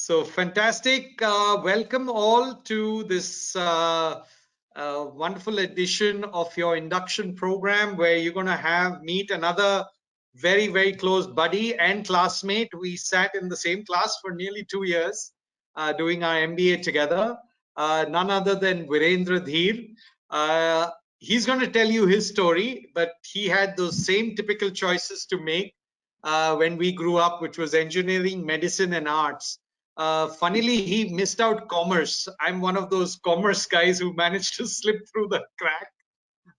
So fantastic. Welcome all to this wonderful edition of your induction program where you're going to meet another very, very close buddy and classmate. We sat in the same class for nearly 2 years doing our MBA together. None other than Virendra Dhir. He's going to tell you his story, but he had those same typical choices to make when we grew up, which was engineering, medicine, and arts. Funnily, he missed out commerce. I'm one of those commerce guys who managed to slip through the crack.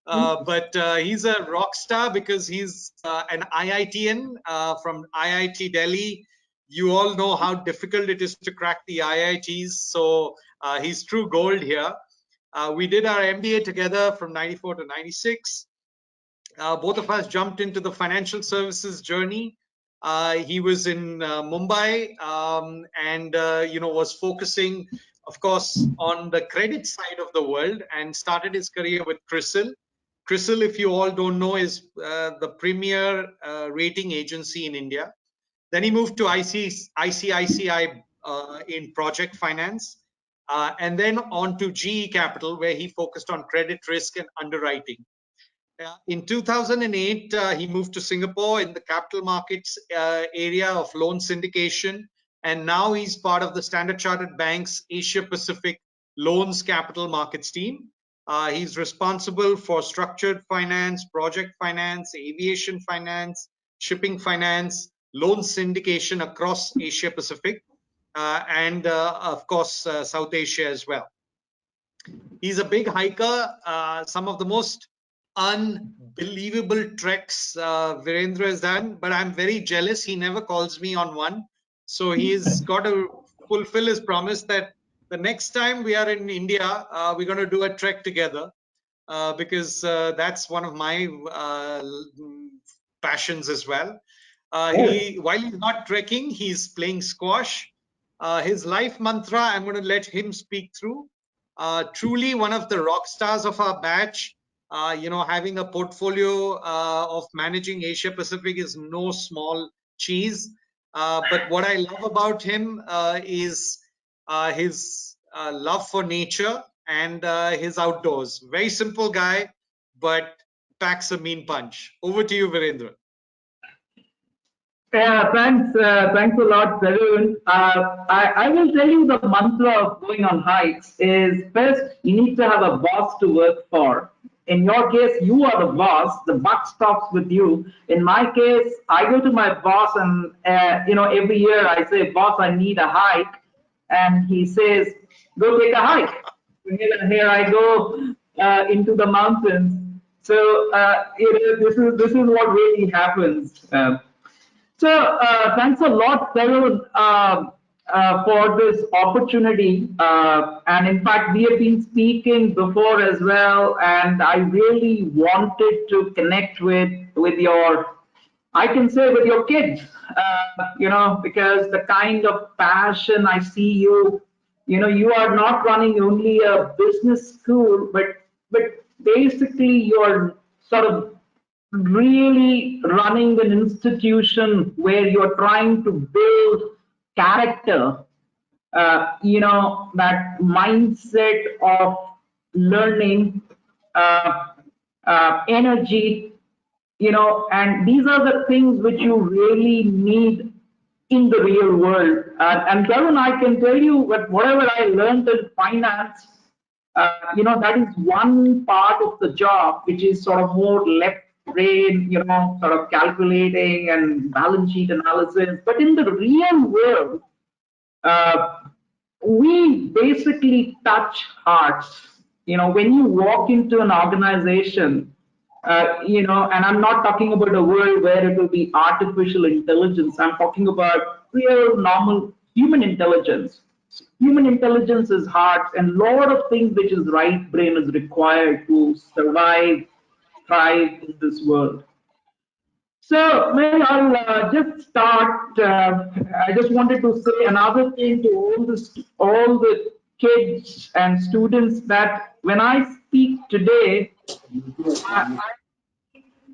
But he's a rock star because he's an IITian from IIT Delhi. You all know how difficult it is to crack the IITs, so he's true gold here. We did our MBA together from 94 to 96. Both of us jumped into the financial services journey. He was in Mumbai and was focusing, of course, on the credit side of the world and started his career with CRISIL. CRISIL, if you all don't know, is the premier rating agency in India. Then he moved to ICICI in project finance, and then on to GE Capital, where he focused on credit risk and underwriting. In 2008, he moved to Singapore in the capital markets area of loan syndication, and now he's part of the Standard Chartered Bank's Asia Pacific Loans Capital Markets team. He's responsible for structured finance, project finance, aviation finance, shipping finance, loan syndication across Asia Pacific, and of course, South Asia as well. He's a big hiker. Some of the most unbelievable treks Virendra has done, but I'm very jealous. He never calls me on one. So he's got to fulfill his promise that the next time we are in India, we're going to do a trek together because that's one of my passions as well. While he's not trekking, he's playing squash. His life mantra, I'm going to let him speak through. Truly one of the rock stars of our batch. Having a portfolio of managing Asia Pacific is no small cheese. But what I love about him is his love for nature and his outdoors. Very simple guy, but packs a mean punch. Over to you, Virendra. Yeah, thanks a lot, Tarun. I will tell you the mantra of going on hikes is first, you need to have a boss to work for. In your case, you are the boss, the buck stops with you. In my case, I go to my boss and, every year I say, boss, I need a hike. And he says, go take a hike. Here I go into the mountains. So, this is what really happens. So thanks a lot, Tarun, for this opportunity. And in fact, we have been speaking before as well, and I really wanted to connect with your, I can say with your kids, because the kind of passion I see you, you are not running only a business school, but basically you're sort of really running an institution where you're trying to build character, that mindset of learning, energy, and these are the things which you really need in the real world. And Tarun, I can tell you that whatever I learned in finance, that is one part of the job which is sort of more left brain, sort of calculating and balance sheet analysis. But in the real world, we basically touch hearts. When you walk into an organization, and I'm not talking about a world where it will be artificial intelligence. I'm talking about real, normal human intelligence. Human intelligence is hard, and a lot of things which is right brain is required to survive, thrive in this world. So maybe I'll just start. I just wanted to say another thing to all the kids and students that when I speak today,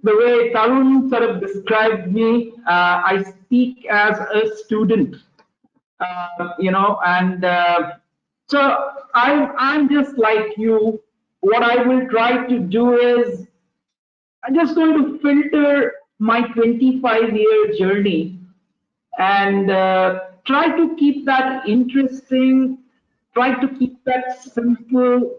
the way Tarun sort of described me, I speak as a student. And so I'm just like you. What I will try to do is I'm just going to filter my 25-year journey and try to keep that interesting, try to keep that simple,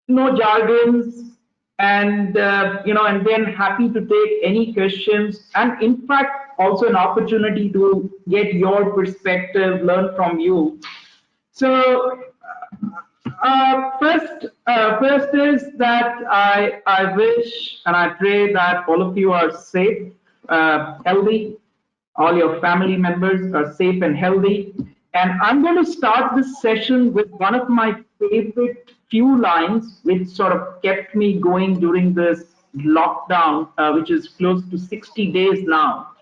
no jargons, and and then happy to take any questions, and in fact also an opportunity to get your perspective, learn from you. So first is that I wish and I pray that all of you are safe, healthy. All your family members are safe and healthy. And I'm going to start this session with one of my favorite few lines, which sort of kept me going during this lockdown, which is close to 60 days now.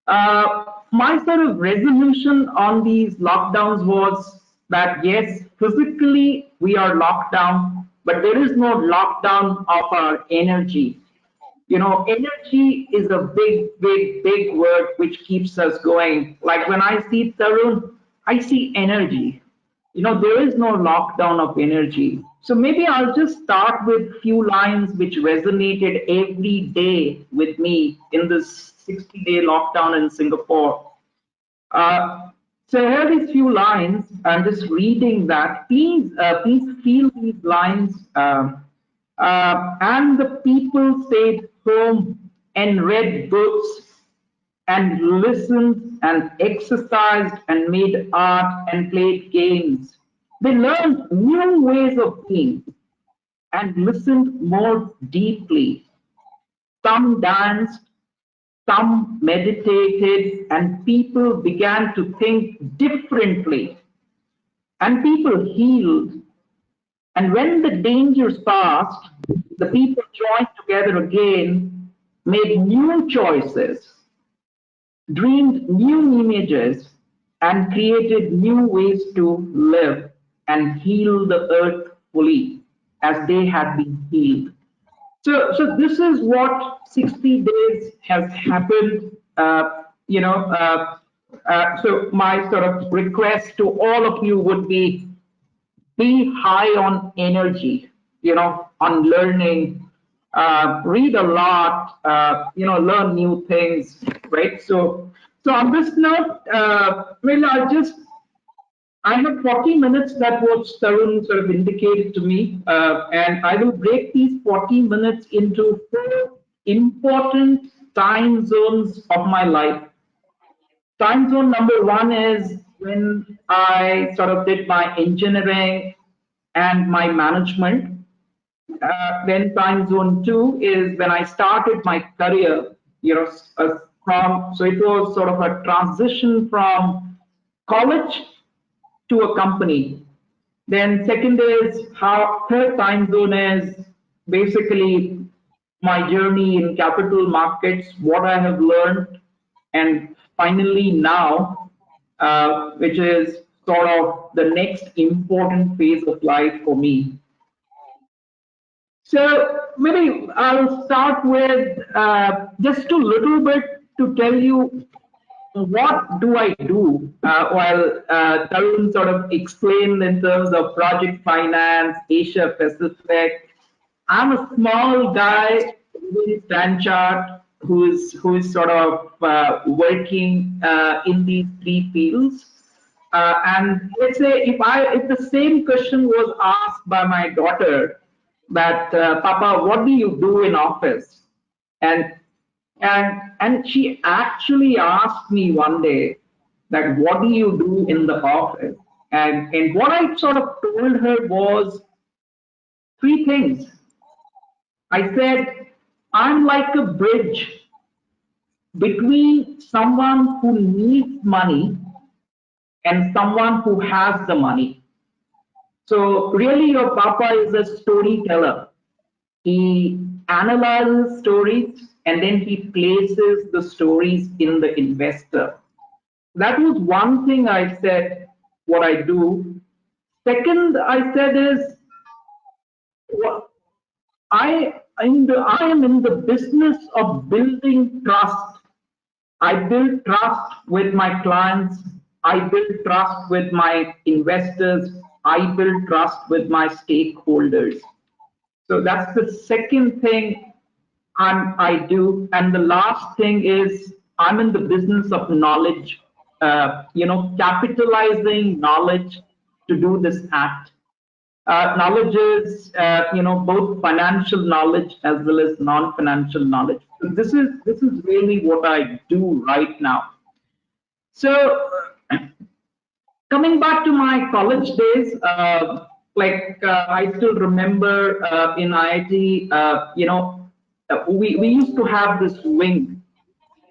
My sort of resolution on these lockdowns was that yes, physically we are locked down, but there is no lockdown of our energy. Energy is a big word which keeps us going. Like when I see Tarun, I see energy. There is no lockdown of energy. So maybe I'll just start with few lines which resonated every day with me in this 60-day lockdown in Singapore. So here are these few lines. I'm just reading that. Please feel these lines. And the people stayed home and read books and listened and exercised and made art and played games. They learned new ways of being and listened more deeply. Some danced, some meditated, and people began to think differently. And people healed. And when the dangers passed, the people joined together again, made new choices, dreamed new images, and created new ways to live and heal the earth fully as they had been healed. So this is what 60 days has happened. So my sort of request to all of you would be high on energy, on learning, read a lot, learn new things, right? So on this note, I have 40 minutes that was Tarun sort of indicated to me, and I will break these 40 minutes into 4 important time zones of my life. Time zone number 1 is when I sort of did my engineering and my management. Then time zone 2 is when I started my career, so it was sort of a transition from college to a company. Then second is how third time zone is basically my journey in capital markets, what I have learned, and finally now, which is sort of the next important phase of life for me. So maybe I'll start with just a little bit to tell you what do I do while Tarun sort of explained in terms of project finance, Asia Pacific. I'm a small guy with Stanchart who is sort of working in these 3 fields. And let's say if the same question was asked by my daughter, that Papa, what do you do in office? And and she actually asked me one day that what do you do in the office? And what I sort of told her was 3 things. I said, I'm like a bridge between someone who needs money and someone who has the money. So really your papa is a storyteller. He analyzes stories and then he places the stories in the investor. That was one thing I said, what I do. Second, I said is, I am in the business of building trust. I build trust with my clients. I build trust with my investors. I build trust with my stakeholders. So that's the second thing I do. And the last thing is I'm in the business of knowledge, capitalizing knowledge to do this act. Knowledge is, both financial knowledge as well as non-financial knowledge. So this is really what I do right now. So coming back to my college days, I still remember in IIT, we used to have this wing,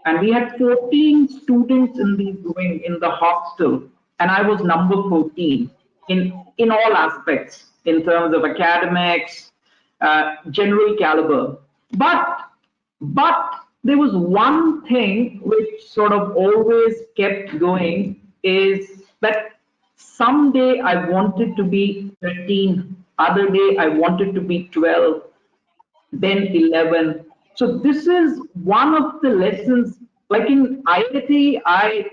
and we had 14 students in the wing in the hostel, and I was number 14 in all aspects, in terms of academics, general caliber. But there was one thing which sort of always kept going, is that someday I wanted to be 13, other day I wanted to be 12, then 11. So this is one of the lessons. Like in IIT, I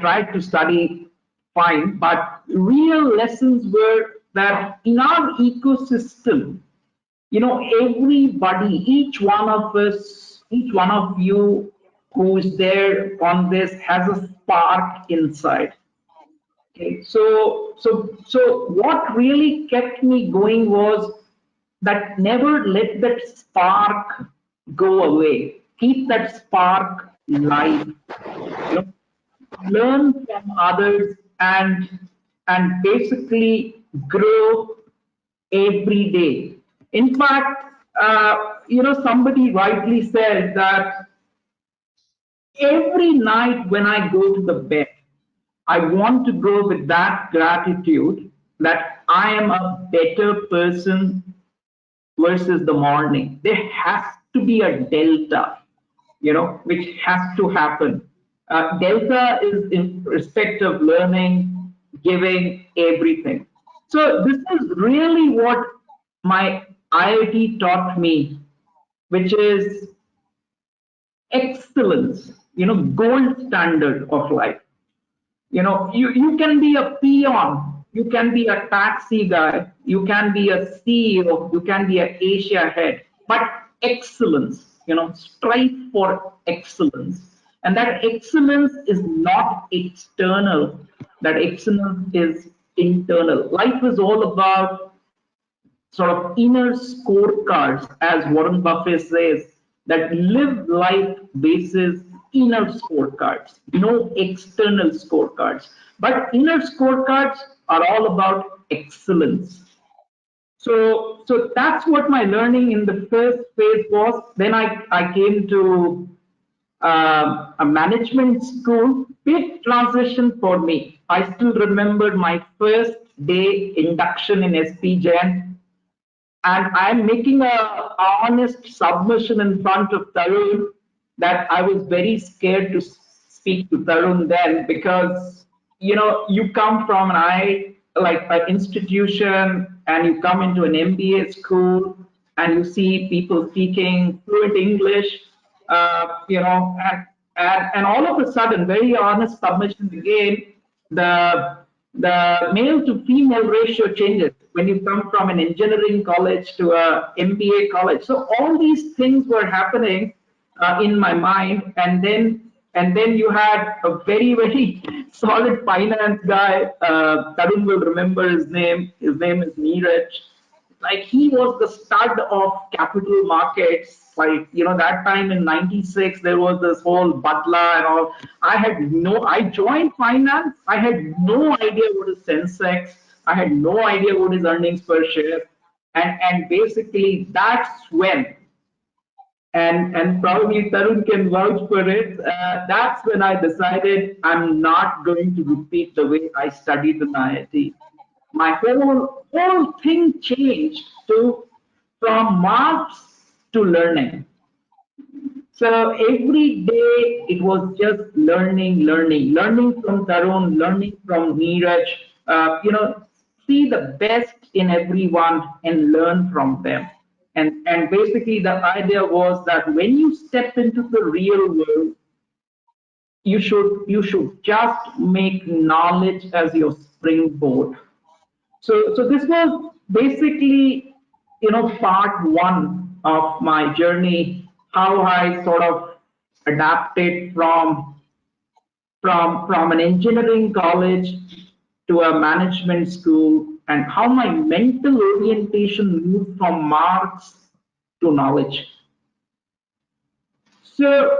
tried to study fine, but real lessons were that in our ecosystem, everybody, each one of us, each one of you who's there on this has a spark inside. Okay, so what really kept me going was that never let that spark go away. Keep that spark live. Learn from others and basically grow every day. In fact, somebody rightly said that every night when I go to the bed, I want to go with that gratitude that I am a better person versus the morning. There has to be a delta, which has to happen. Delta is in respect of learning, giving, everything. So this is really what my IIT taught me, which is excellence, gold standard of life. You can be a peon, you can be a taxi guy, you can be a CEO, you can be an Asia head, but excellence, strive for excellence. And that excellence is not external, that excellence is internal. Life is all about sort of inner scorecards, as Warren Buffett says, that live life basis inner scorecards, no external scorecards. But inner scorecards are all about excellence. So that's what my learning in the first phase was. Then I came to a management school. Big transition for me. I still remember my first day induction in SP Jain. And I'm making a honest submission in front of Tarun that I was very scared to speak to Tarun then, because you come from an institution, and you come into an MBA school and you see people speaking fluent English, and all of a sudden, very honest submission again, the male to female ratio changes when you come from an engineering college to a MBA college. So all these things were happening in my mind, and then you had a very, very solid finance guy. Tarun will remember his name. His name is Neeraj. Like, he was the stud of capital markets. Like, that time in '96, there was this whole Badla and all. I joined finance. I had no idea what is Sensex. I had no idea what is earnings per share. And basically that's when, and probably Tarun can vouch for it, that's when I decided I'm not going to repeat the way I studied in IIT. My whole thing changed from marks to learning. So every day it was just learning from Tarun, learning from Neeraj, see the best in everyone and learn from them. And basically the idea was that when you step into the real world, you should just make knowledge as your springboard. So this was basically, part one of my journey, how I sort of adapted from an engineering college to a management school, and how my mental orientation moved from marks to knowledge. So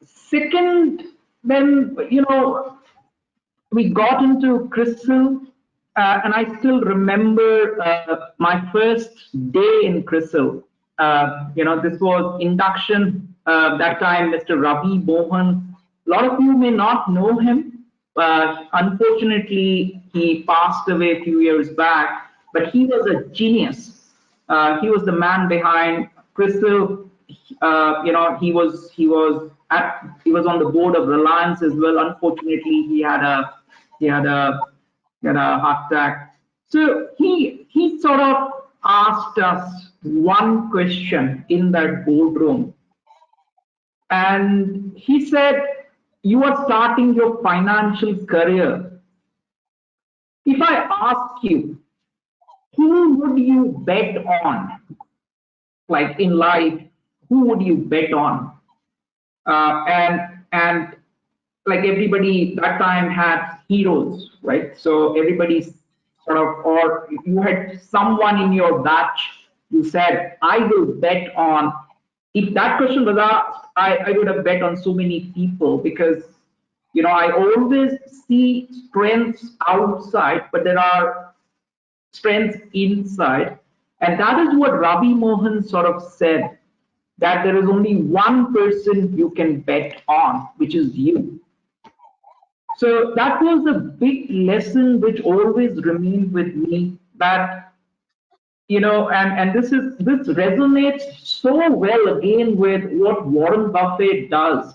second, then we got into Crystal, and I still remember my first day in Crystal. This was induction. That time, Mr. Ravi Mohan. A lot of you may not know him. Unfortunately, he passed away a few years back. But he was a genius. He was the man behind Crystal. He was on the board of Reliance as well. Unfortunately, he had a heart attack. So he sort of asked us one question in that boardroom, and he said, "You are starting your financial career. If I ask you, who would you bet on? Like in life, who would you bet on?" And like everybody that time had heroes, right? So everybody's sort of, or you had someone in your batch, you said, "I will bet on." If that question was asked, I would have bet on so many people, because I always see strengths outside, but there are strengths inside. And that is what Ravi Mohan sort of said, that there is only one person you can bet on, which is you. So that was a big lesson which always remained with me, that, and this resonates so well again with what Warren Buffett does.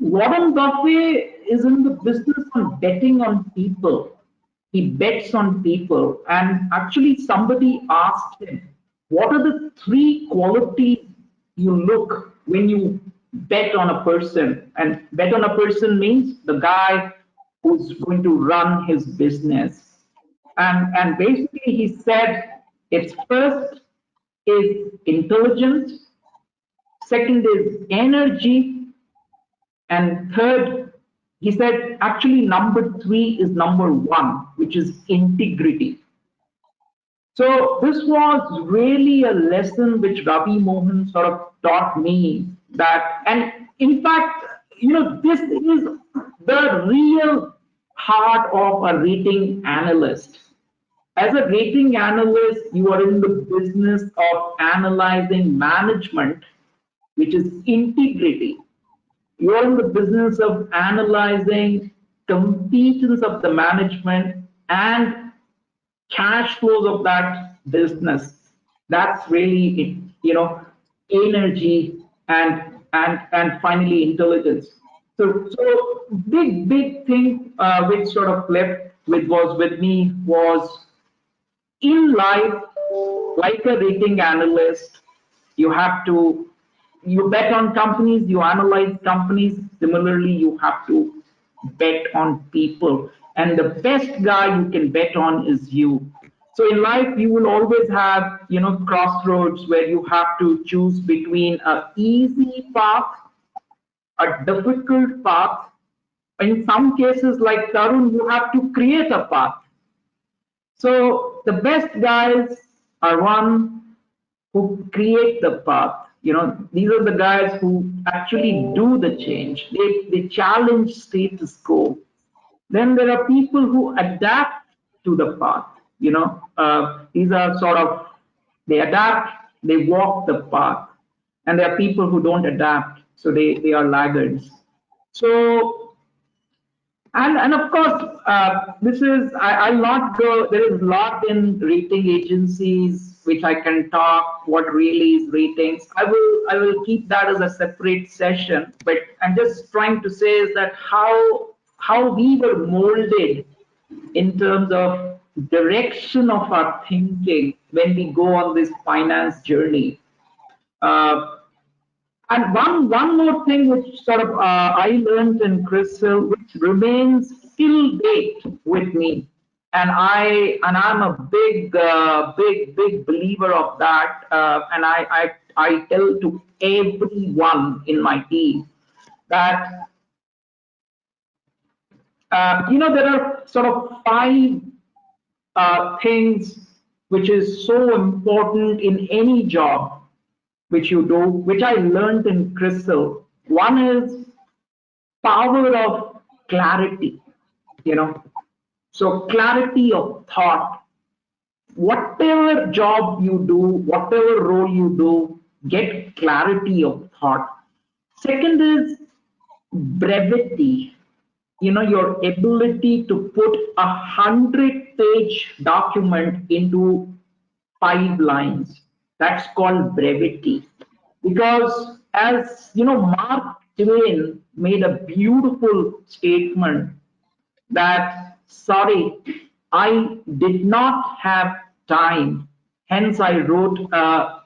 Warren Buffett is in the business of betting on people. He bets on people. And actually, somebody asked him, "What are the three qualities you look when you bet on a person?" And bet on a person means the guy who's going to run his business. And basically, he said, it's first is intelligence, second is energy, and third, he said, actually, number three is number one, which is integrity. So this was really a lesson which Ravi Mohan sort of taught me, that, and in fact, this is the real heart of a rating analyst. As a rating analyst, you are in the business of analyzing management, which is integrity. You're in the business of analyzing competence of the management and cash flows of that business. That's really, energy and finally intelligence. So big thing which sort of left with me was, in life, like a rating analyst, you bet on companies, you analyze companies. Similarly, you have to bet on people. And the best guy you can bet on is you. So in life, you will always have, crossroads where you have to choose between an easy path, a difficult path. In some cases, like Tarun, you have to create a path. So the best guys are one who create the path. These are the guys who actually do the change. They challenge status quo. Then there are people who adapt to the path. These are sort of, they adapt, they walk the path. And there are people who don't adapt, so they are laggards. So, and of course, I'll not go, there is a lot in rating agencies which I can talk, what really is ratings. I will keep that as a separate session, but I'm just trying to say is that how we were molded in terms of direction of our thinking when we go on this finance journey. And one more thing which sort of I learned in Crystal, which remains till date with me, and I'm a big believer of that, and I tell to everyone in my team that there are sort of five things which is so important in any job which you do, which I learned in Crystal. One is power of clarity, you know. So clarity of thought. Whatever job you do, whatever role you do, get clarity of thought. Second is brevity. Your ability to put 100-page document into 5 lines. That's called brevity. Because as Mark Twain made a beautiful statement that, sorry, I did not have time, hence I wrote a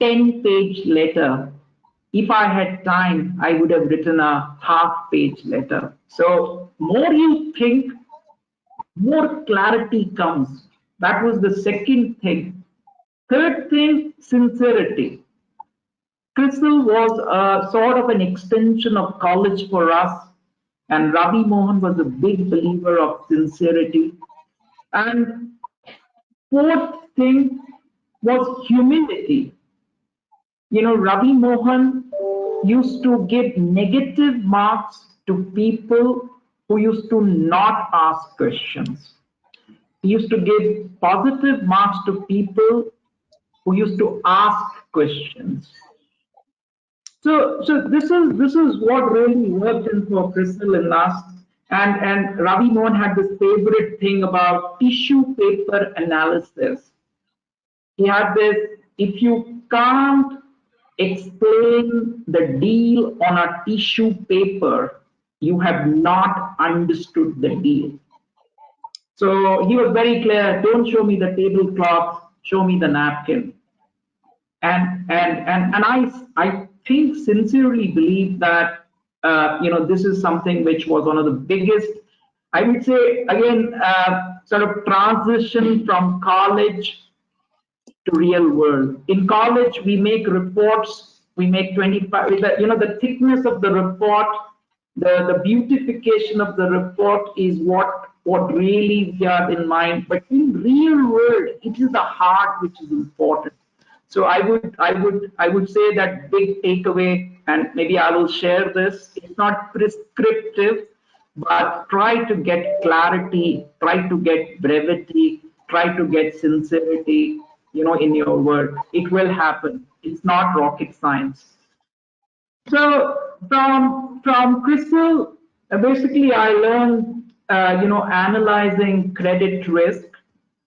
10-page letter. If I had time, I would have written a half-page letter. So more you think, more clarity comes. That was the second thing. Third thing, sincerity. Crystal was a sort of an extension of college for us, and Ravi Mohan was a big believer of sincerity. And fourth thing was humility. Ravi Mohan used to give negative marks to people who used to not ask questions. He used to give positive marks to people who used to ask questions. So this is what really worked in for Crystal and us. And Ravi Mohan had this favorite thing about tissue paper analysis. He had this: if you can't explain the deal on a tissue paper, you have not understood the deal. So he was very clear: don't show me the tablecloth, show me the napkin. And I think sincerely believe that this is something which was one of the biggest, I would say, again, sort of transition from college to real world. In college, we make reports, we make 25, the thickness of the report, the beautification of the report is what really we have in mind. But in real world, it is the heart which is important. So I would say that big takeaway, and maybe I will share this. It's not prescriptive, but try to get clarity, try to get brevity, try to get sincerity, in your work. It will happen. It's not rocket science. So from Crystal, basically I learned, analyzing credit risk.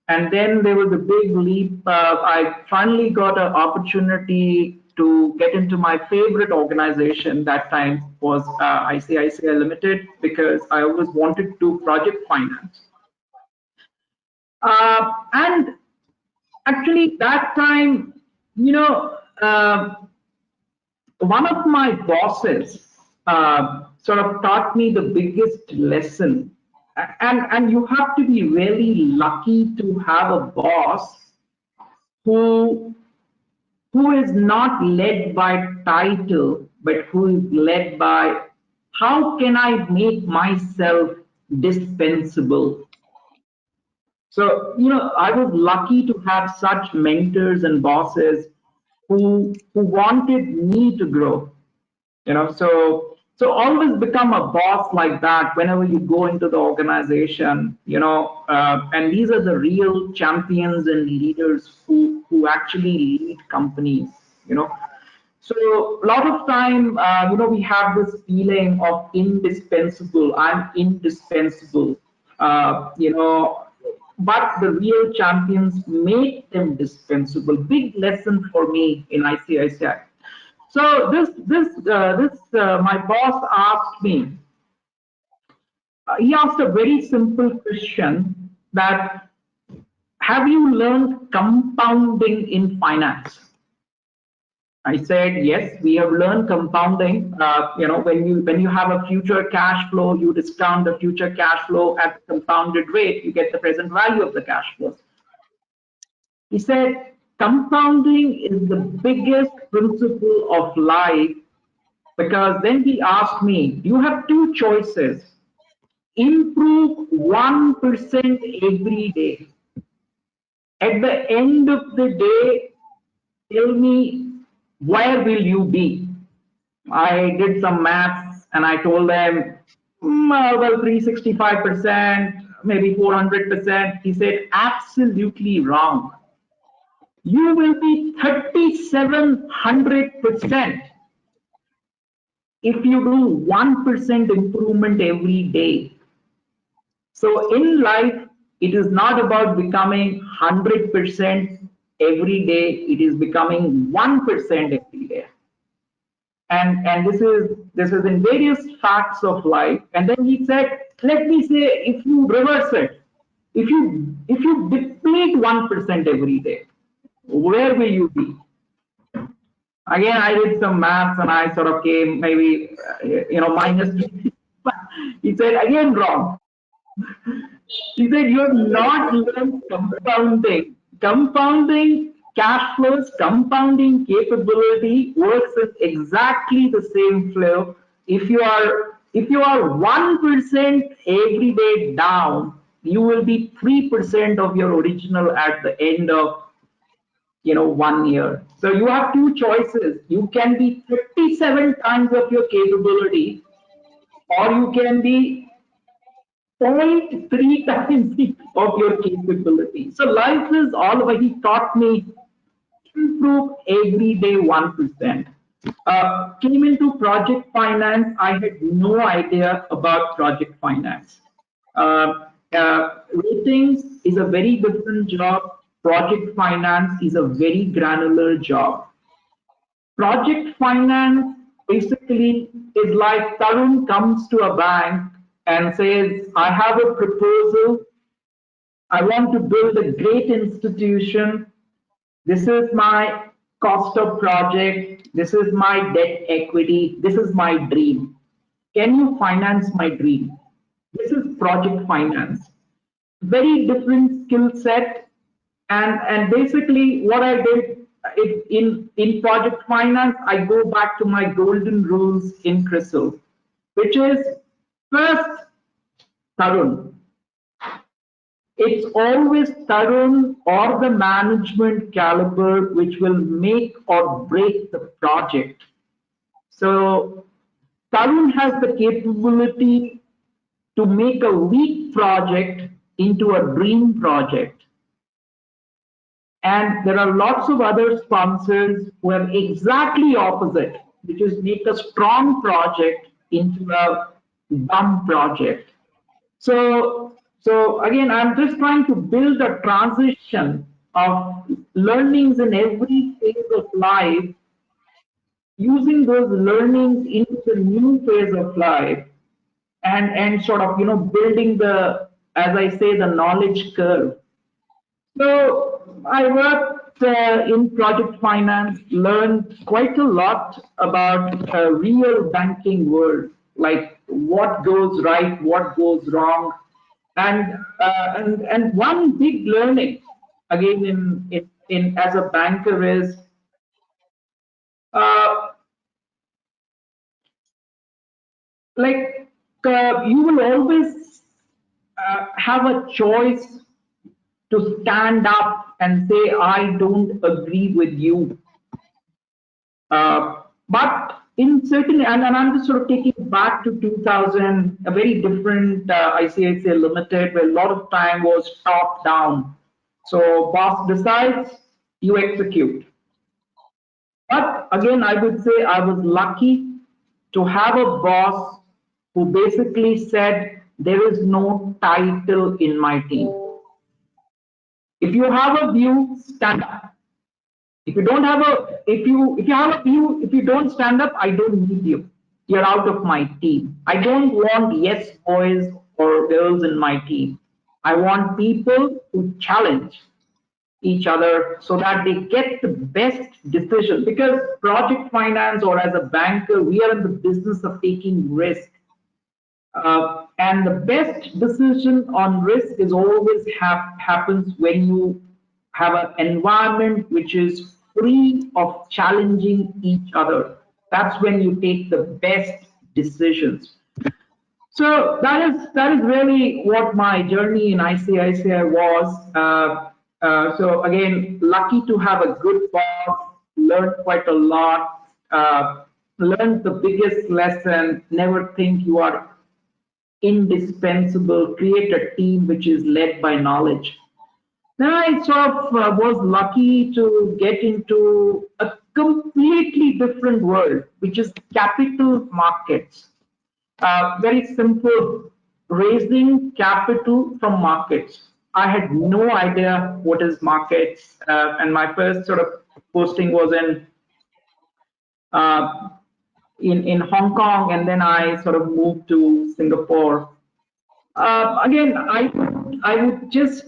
And then there was a big leap. I finally got an opportunity to get into my favorite organization that time was ICICI Limited, because I always wanted to project finance. And actually that time, one of my bosses sort of taught me the biggest lesson. And you have to be really lucky to have a boss who is not led by title, but who is led by how can I make myself dispensable. So, I was lucky to have such mentors and bosses who wanted me to grow. So always become a boss like that whenever you go into the organization, and these are the real champions and leaders who actually lead companies. So a lot of time, we have this feeling of indispensable. I'm indispensable. But the real champions make them dispensable. Big lesson for me in ICICI. So my boss asked me. He asked a very simple question: that have you learned compounding in finance? I said, yes, we have learned compounding. When you have a future cash flow, you discount the future cash flow at the compounded rate, you get the present value of the cash flows. He said, compounding is the biggest principle of life, because then he asked me, you have two choices. Improve 1% every day. At the end of the day, tell me, where will you be? I did some maths and I told them, well, 365%, maybe 400%. He said, absolutely wrong. You will be 3,700% if you do 1% improvement every day. So in life, it is not about becoming 100% every day. It is becoming 1% every day. And this is in various facts of life. And then he said, let me say, if you reverse it, if you deplete 1% every day, where will you be? Again, I did some maths and I sort of came maybe minus. He said, again, wrong. He said, you have not learned compounding. Compounding cash flows, compounding capability works with exactly the same flow. If you are 1% every day down, you will be 3% of your original at the end of 1 year. So you have two choices. You can be 37 times of your capability, or you can be 0.3 times of your capability. So life is all over. He taught me improve every day 1%. Came into project finance. I had no idea about project finance. Ratings is a very different job. Project finance is a very granular job. Project finance basically is like Tarun comes to a bank and says, I have a proposal. I want to build a great institution. This is my cost of project. This is my debt equity. This is my dream. Can you finance my dream? This is project finance. Very different skill set. And basically what I did in project finance, I go back to my golden rules in CRISIL, which is first, Tarun. It's always Tarun or the management caliber which will make or break the project. So Tarun has the capability to make a weak project into a dream project. And there are lots of other sponsors who are exactly opposite, which is make a strong project into a dumb project. So again, I'm just trying to build a transition of learnings in every phase of life, using those learnings into the new phase of life, and sort of building the, as I say, the knowledge curve. So I worked in project finance, learned quite a lot about real banking world, like what goes right, what goes wrong, and one big learning again in as a banker is you will always have a choice to stand up and say, I don't agree with you. But in certain, and I'm just sort of taking back to 2000, a very different ICICI Limited, where a lot of time was top down. So boss decides, you execute. But again, I would say I was lucky to have a boss who basically said, there is no title in my team. If you have a view, stand up. If you don't have a, if you have a view, if you don't stand up, I don't need you. You're out of my team. I don't want yes boys or girls in my team. I want people who challenge. each other so that they get the best decision. Because project finance or as a banker, we are in the business of taking risk. And the best decision on risk is always happens when you have an environment which is free of challenging each other. That's when you take the best decisions. So that is really what my journey in ICICI was. So again, lucky to have a good boss, learned quite a lot, learned the biggest lesson, never think you are indispensable, create a team which is led by knowledge. Then I sort of was lucky to get into a completely different world, which is capital markets. Very simple, raising capital from markets. I had no idea what is markets, and my first sort of posting was uh, in Hong Kong, and then I sort of moved to Singapore. Again, I would just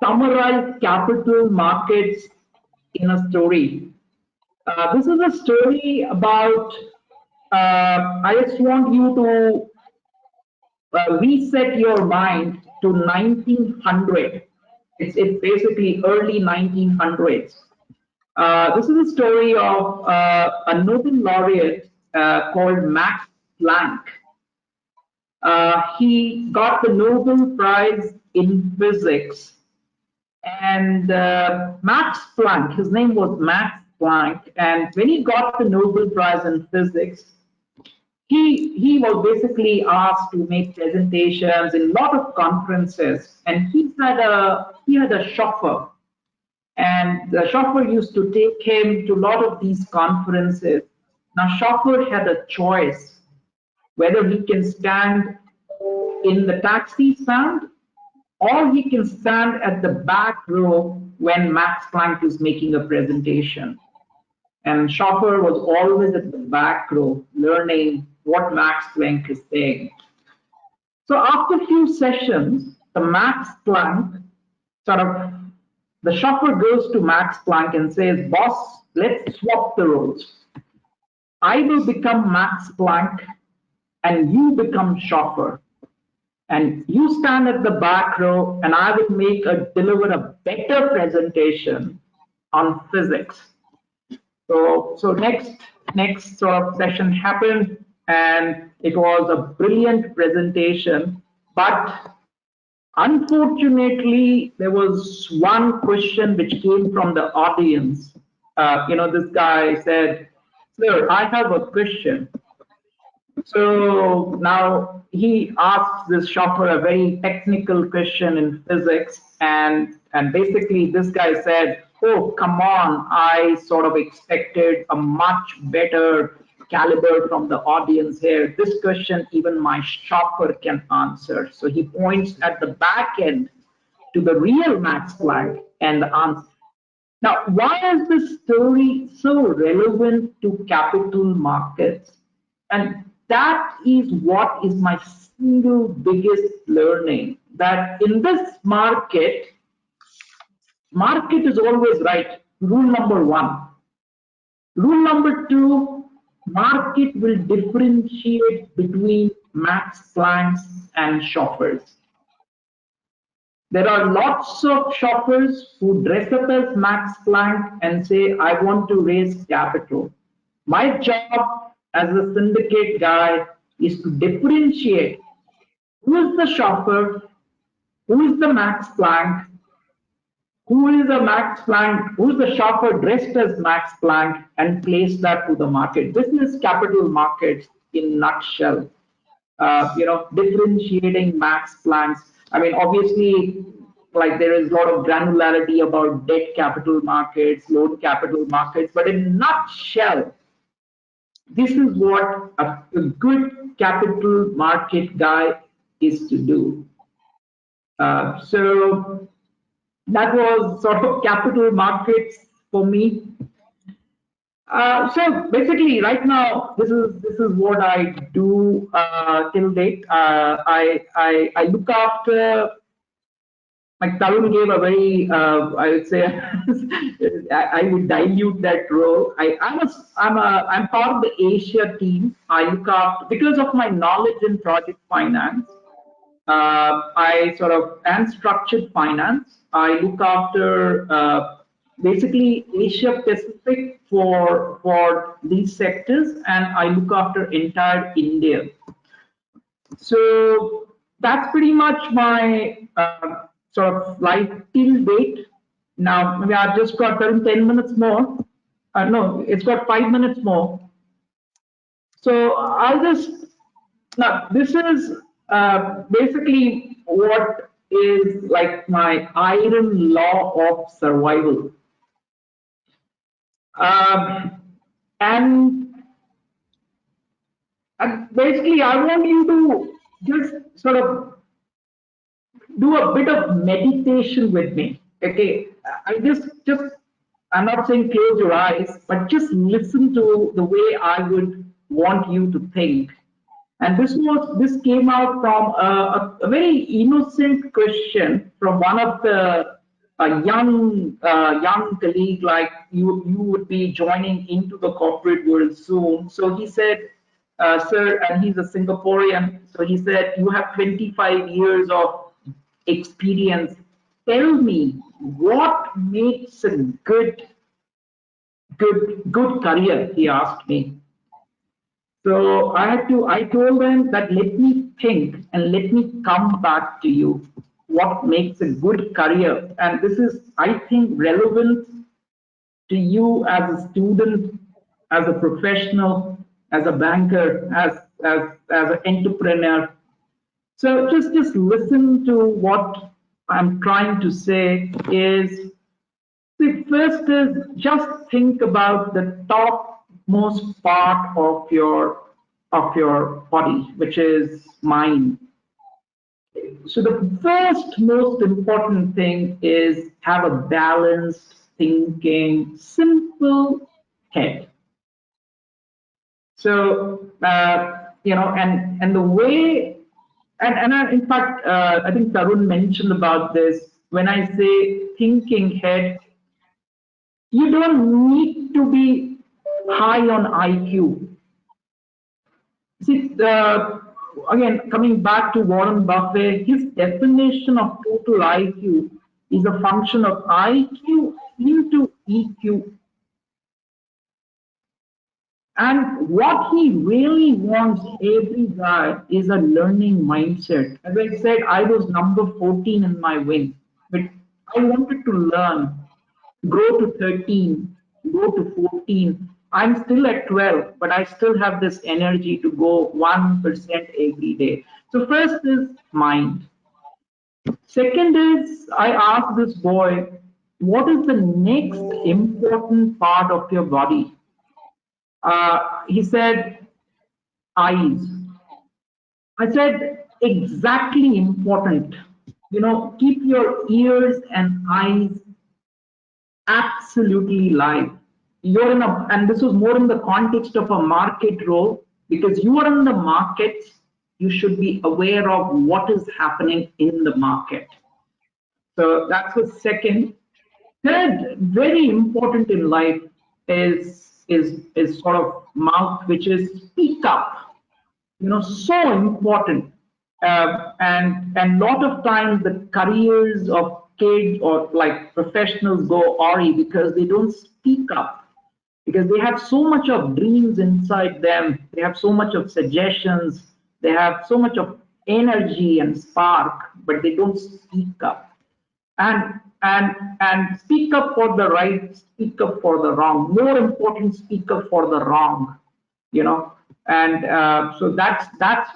summarize capital markets in a story. This is a story about. I just want you to reset your mind to 1900. It's basically early 1900s. This is a story of a Nobel laureate called Max Planck. He got the Nobel Prize in physics, and Max Planck, his name was Max Planck, and when he got the Nobel Prize in physics, he was basically asked to make presentations in a lot of conferences, and he had a chauffeur, and the chauffeur used to take him to a lot of these conferences. Now chauffeur had a choice whether he can stand in the taxi stand or he can stand at the back row when Max Planck is making a presentation. And chauffeur was always at the back row learning what Max Planck is saying. So after a few sessions, the Max Planck the chauffeur goes to Max Planck and says, boss, let's swap the roles. I will become Max Planck and you become chauffeur. And you stand at the back row and I will deliver a better presentation on physics. So next sort of session happened, and it was a brilliant presentation. But unfortunately, there was one question which came from the audience. This guy said, "Sir, I have a question." So now he asks this shopper a very technical question in physics, and basically this guy said, oh, come on, I sort of expected a much better caliber from the audience here. This question even my shopper can answer. So he points at the back end to the real Max Planck and the answer. Now, why is this story so relevant to capital markets? And that is what is my single biggest learning, that in this market is always right. Rule number one. Rule number two, market will differentiate between Max Plancks and shoppers. There are lots of shoppers who dress up as Max Planck and say, I want to raise capital. My job as a syndicate guy is to differentiate who is the shopper, who is the Max Planck, who is the shopper dressed as Max Planck, and place that to the market. This is capital markets in nutshell. Differentiating Max Plancks. I mean, obviously, like there is a lot of granularity about debt capital markets, loan capital markets, but in nutshell, this is what a good capital market guy is to do. So that was sort of capital markets for me. So basically, right now, this is what I do till date. I look after like Tarun gave a very, I would say, I would dilute that role. I'm part of the Asia team. I look after, because of my knowledge in project finance, I sort of, and structured finance. I look after basically Asia Pacific for these sectors, and I look after entire India. So that's pretty much my sort of life till date. Now, maybe I've just got 10 minutes more. No, it's got 5 minutes more. So I'll just, now this is basically what is like my iron law of survival. And basically, I want you to just sort of do a bit of meditation with me. Okay, I just I'm not saying close your eyes, but just listen to the way I would want you to think. And this came out from a very innocent question from one of the young colleague, like you would be joining into the corporate world soon. So he said, sir, and he's a Singaporean. So he said, you have 25 years of experience. Tell me what makes a good career, he asked me. So I told them that let me think and let me come back to you. What makes a good career? And this is, I think, relevant to you as a student, as a professional, as a banker, as an entrepreneur. So just listen to what I'm trying to say is, the first is just think about the topmost part of your body, which is mind. So the first most important thing is have a balanced thinking, simple head. So and the way, in fact, I think Tarun mentioned about this. When I say thinking head, you don't need to be high on IQ. See, again, coming back to Warren Buffett, his definition of total IQ is a function of IQ into EQ. And what he really wants every guy is a learning mindset. As I said, I was number 14 in my wing, but I wanted to learn, grow to 13, go to 14. I'm still at 12, but I still have this energy to go 1% every day. So first is mind. Second is, I asked this boy, what is the next important part of your body? He said, eyes. I said, exactly important. Keep your ears and eyes absolutely live. You're in a, and this was more in the context of a market role, because you are in the markets, you should be aware of what is happening in the market. So that's the second. Third, very important in life is sort of mouth, which is speak up. So important. And lot of times the careers of kids or like professionals go awry because they don't speak up, because they have so much of dreams inside them, they have so much of suggestions, they have so much of energy and spark, but they don't speak up. And speak up for the right, speak up for the wrong. More important, speak up for the wrong. And so that's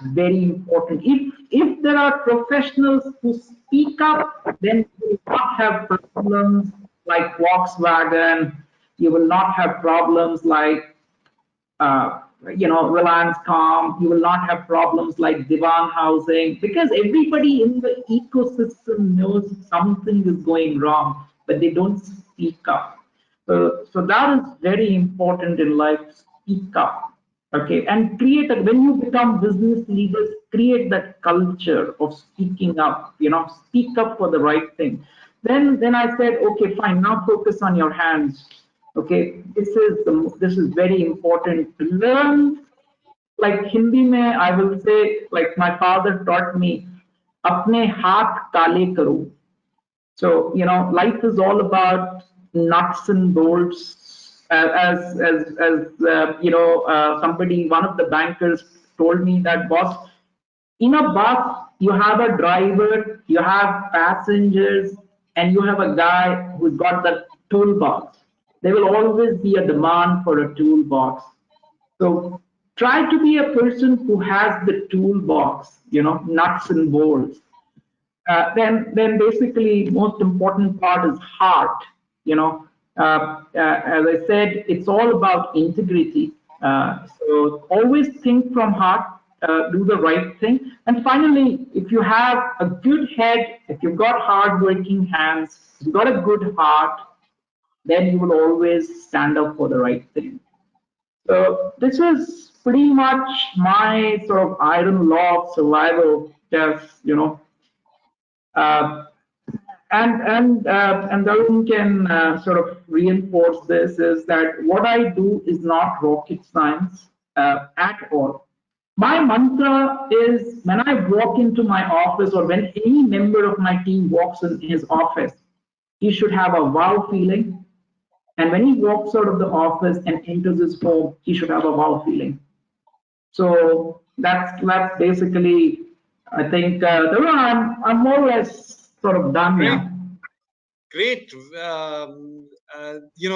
very important. If there are professionals who speak up, then you will not have problems like Volkswagen. You will not have problems like Reliance Group. You will not have problems like Divan Housing, because everybody in the ecosystem knows something is going wrong, but they don't speak up. So that is very important in life. Speak up. Okay, and create a, when you become business leaders, create that culture of speaking up, speak up for the right thing. Then I said, okay, fine, now focus on your hands. Okay, this is very important. Learn, like Hindi mein, I will say, like my father taught me, apne haath kale karo. So, life is all about nuts and bolts. Somebody, one of the bankers told me that, boss, in a bus, you have a driver, you have passengers, and you have a guy who's got the toolbox. There will always be a demand for a toolbox. So try to be a person who has the toolbox, nuts and bolts. Then basically most important part is heart. As I said, it's all about integrity. So always think from heart, do the right thing. And finally, if you have a good head, if you've got hard-working hands, you've got a good heart, then you will always stand up for the right thing. So this is pretty much my sort of iron law of survival. Just uh, and Darwin can sort of reinforce this is that what I do is not rocket science at all. My mantra is when I walk into my office or when any member of my team walks in his office, he should have a wow feeling. And when he walks out of the office and enters his home, he should have a wow feeling. So that's basically, I think, I'm more or less sort of done now. Great.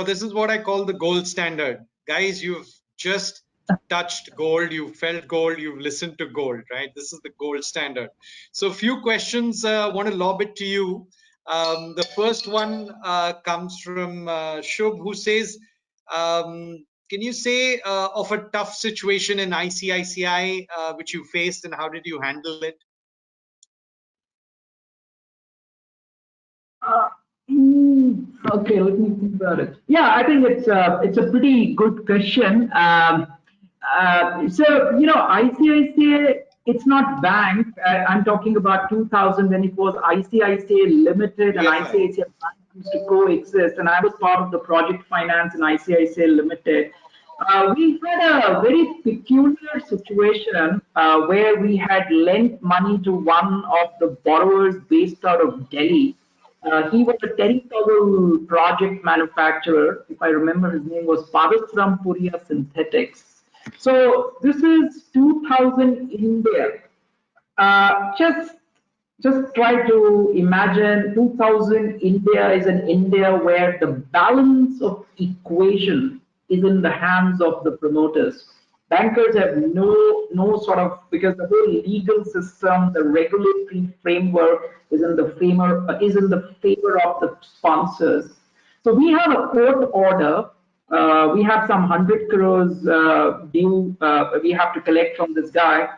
This is what I call the gold standard. Guys, you've just touched gold, you felt gold, you've listened to gold, right? This is the gold standard. So a few questions I want to lob it to you. The first one comes from Shubh, who says, can you say of a tough situation in ICICI which you faced and how did you handle it? Okay, let me think about it. Yeah, I think it's a pretty good question. ICICI, it's not bank. I'm talking about 2000 when it was ICICI Limited and Yeah. ICICI Bank used to coexist, and I was part of the project finance in ICICI Limited. We had a very peculiar situation where we had lent money to one of the borrowers based out of Delhi. He was a territorial project manufacturer. If I remember, his name was Padasram Puria Synthetics. So this is 2000 India. Just try to imagine 2000 India is an India where the balance of equation is in the hands of the promoters. Bankers have no sort of, because the whole legal system, the regulatory framework is in the favor of the sponsors. So we have a court order. We have some 100 crores due. We have to collect from this guy.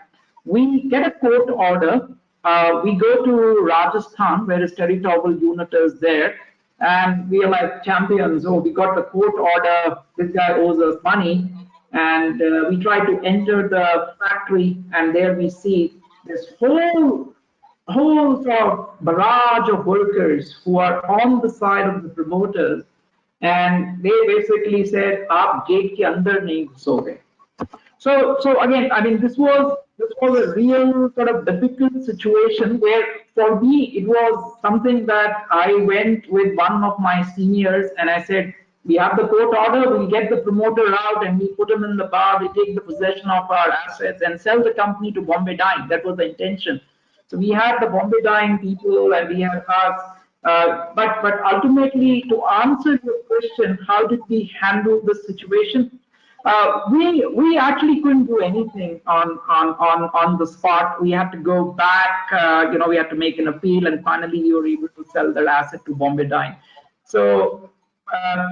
We get a court order. We go to Rajasthan, where his territorial unit is there, and we are like champions. Oh, we got the court order. This guy owes us money, and we try to enter the factory, and there we see this whole sort of barrage of workers who are on the side of the promoters, and they basically said, "Aap gate ke andar nahi ghusoge." So again, I mean, this was a real sort of difficult situation where, for me, it was something that I went with one of my seniors and I said, we have the court order, we'll get the promoter out and we put him in the bar, we take the possession of our assets and sell the company to Bombay Dyeing. That was the intention. So we had the Bombay Dyeing people and we had us. But ultimately, to answer your question, how did we handle this situation? We actually couldn't do anything on the spot. We had to go back. We had to make an appeal, and finally, we were able to sell that asset to Bombay Dyeing. So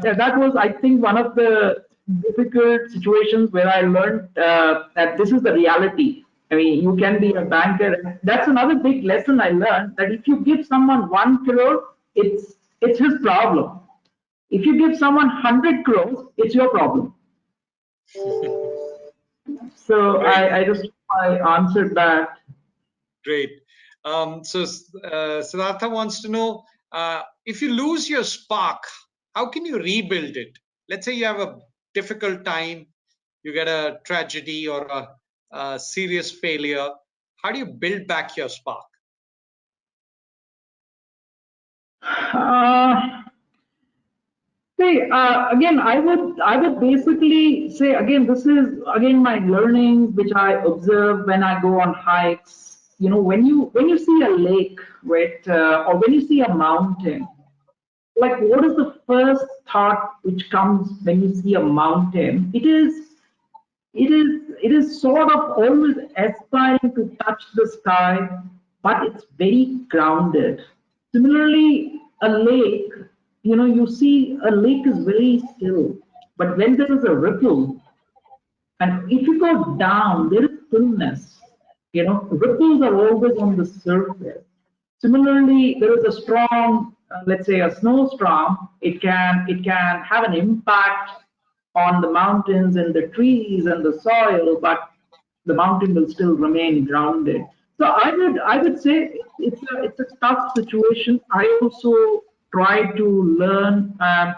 that was, I think, one of the difficult situations where I learned that this is the reality. I mean, you can be a banker. That's another big lesson I learned, that if you give someone 1 crore, it's his problem. If you give someone 100 crores, it's your problem. So Great. I answered that. Great. Siddhartha wants to know, if you lose your spark, how can you rebuild it? Let's say you have a difficult time, you get a tragedy or a serious failure. How do you build back your spark? See, again, I would basically say again, this is again my learnings which I observe when I go on hikes. You know, when you see a lake, right, or when you see a mountain, like what is the first thought which comes when you see a mountain? It is sort of always aspiring to touch the sky, but it's very grounded. Similarly, a lake, you see a lake is very still, but when there is a ripple, and if you go down, there is stillness. Ripples are always on the surface. Similarly, there is a strong, let's say, a snowstorm. It can have an impact on the mountains and the trees and the soil, but the mountain will still remain grounded. So I would say it's a tough situation. I also try to learn. Uh,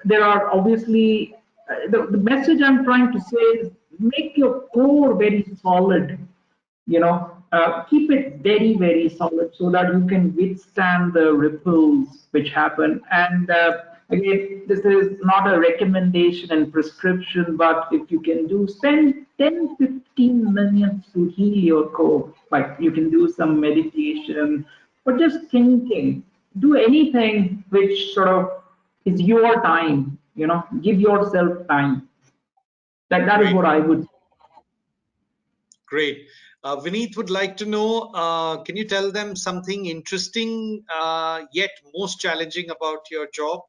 there are obviously the message I'm trying to say is make your core very solid. Keep it very, very solid so that you can withstand the ripples which happen. And again, this is not a recommendation and prescription, but if you can spend 10, 15 minutes to heal your core, like you can do some meditation or just thinking, do anything which sort of is your time, give yourself time. That is Great. what I would. Great. Vineet would like to know, can you tell them something interesting yet most challenging about your job?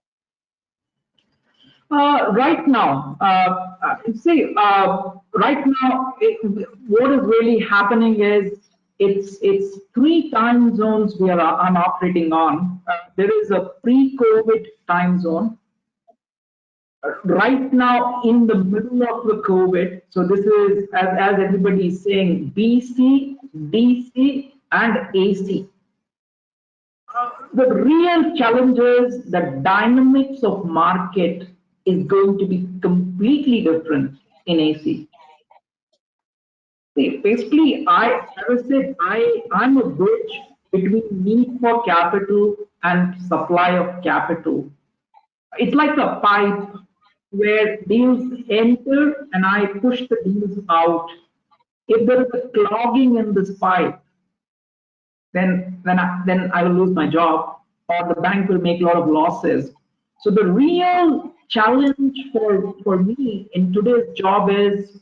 Right now, right now, what is really happening is it's three time zones I'm operating on. There is a pre-COVID time zone. Right now, in the middle of the COVID, so this is as everybody is saying, BC, DC, and AC. The real challenges, the dynamics of market is going to be completely different in AC. See, basically, as I said, I'm a bridge between need for capital and supply of capital. It's like a pipe where deals enter and I push the deals out. If there is a clogging in this pipe, then I will lose my job, or the bank will make a lot of losses. So the real challenge for me in today's job is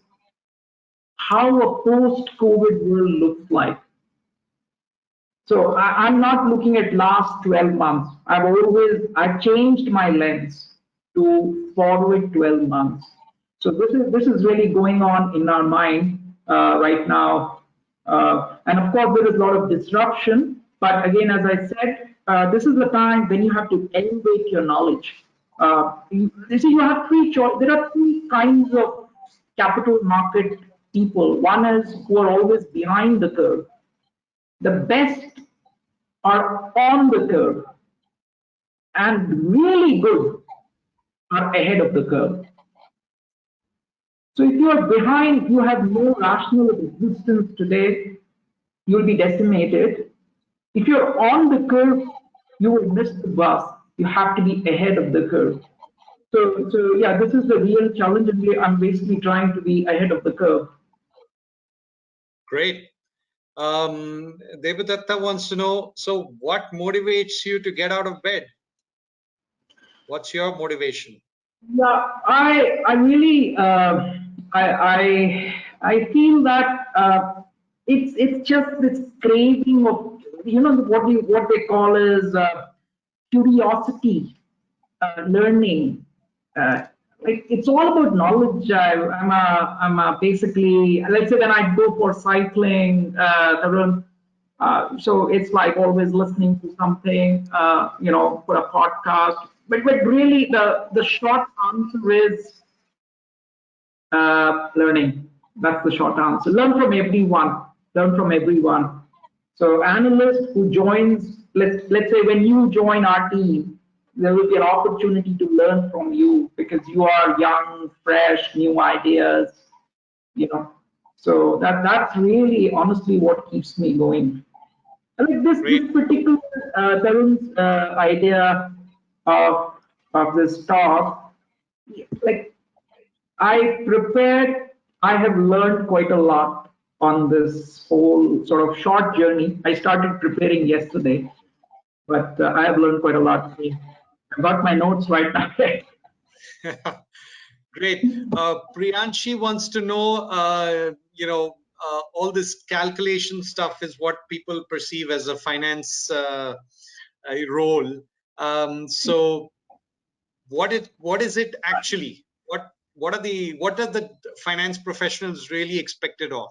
how a post-COVID world looks like. So I'm not looking at last 12 months. I've changed my lens to forward 12 months. So this is really going on in our mind right now. And of course, there is a lot of disruption. But again, as I said, this is the time when you have to elevate your knowledge. You see, you have three choice. There are three kinds of capital market people. One is who are always behind the curve. The best are on the curve, and really good are ahead of the curve. So if you are behind, you have no rational existence today, you'll be decimated. If you're on the curve, you will miss the bus. You have to be ahead of the curve. So yeah, this is the real challenge, and I'm basically trying to be ahead of the curve. Great. Devadatta wants to know, so what motivates you to get out of bed? What's your motivation? Yeah, I really I feel that it's just this craving of what they call is curiosity, learning. Uh, it's all about knowledge. I'm basically, let's say when I go for cycling, Tarun, so it's like always listening to something, for a podcast. But really, the short answer is learning. That's the short answer. Learn from everyone. Learn from everyone. So analyst who joins, let's say when you join our team, there will be an opportunity to learn from you because you are young, fresh, new ideas, you know. So that's really honestly what keeps me going. I like Great. this particular Tarun's idea of this talk. Like I prepared, I have learned quite a lot on this whole sort of short journey. I started preparing yesterday, but I have learned quite a lot. I've got my notes right now. Great. Priyanshi wants to know, all this calculation stuff is what people perceive as a finance role. So what is it actually? What are the finance professionals really expected of?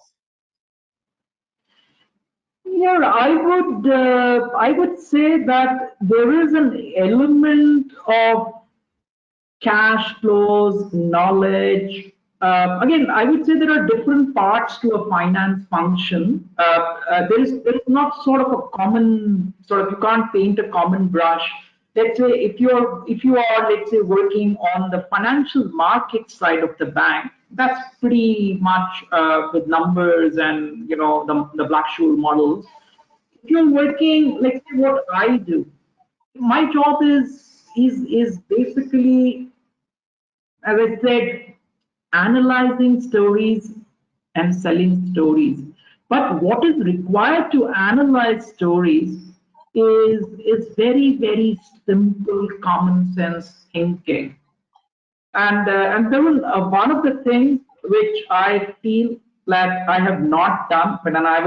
Yeah, I would say that there is an element of cash flows, knowledge. Again, I would say there are different parts to a finance function. There is not sort of a common sort of, you can't paint a common brush. Let's say if you are, let's say, working on the financial market side of the bank, that's pretty much with numbers and the Black-Scholes models. If you're working, let's say what I do, my job is basically, as I said, analyzing stories and selling stories. But what is required to analyze stories is very, very simple common sense thinking. And there was one of the things which I feel that I have not done, but then I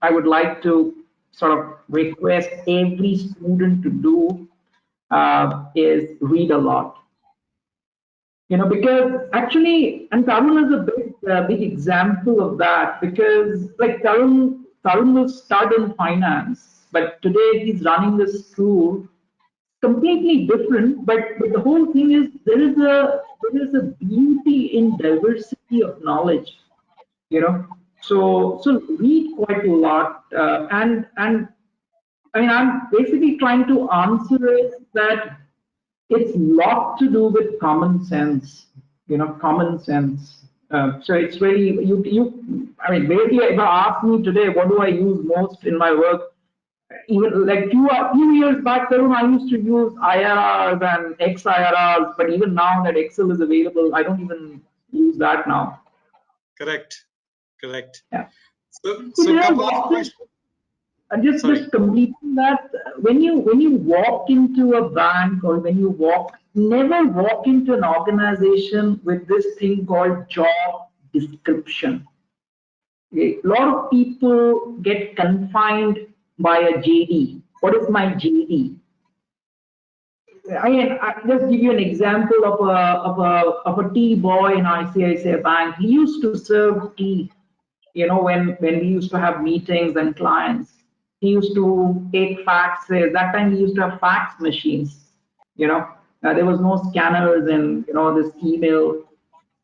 would like to sort of request every student to do is read a lot. Because actually, and Tarun is a big example of that because like Tarun will start in finance, but today he's running this school completely different. But the whole thing is there is a beauty in diversity of knowledge. You know, so read quite a lot, and I mean I'm basically trying to answer is that it's lot to do with common sense, common sense. So it's really I mean basically if I ask me today what do I use most in my work, even like few years back Tarun, I used to use IRRs and XIRRs, but even now that Excel is available, I don't even use that now. Correct. Correct. Yeah. So So there are couple of lots of, questions. and just Sorry. completing that, when you walk into a bank or when you never walk into an organization with this thing called job description. Okay? A lot of people get confined by a JD. What is my JD? I just give you an example of a tea boy in ICICI Bank. He used to serve tea, when we used to have meetings and clients. He used to take faxes. That time he used to have fax machines. There was no scanners and this email.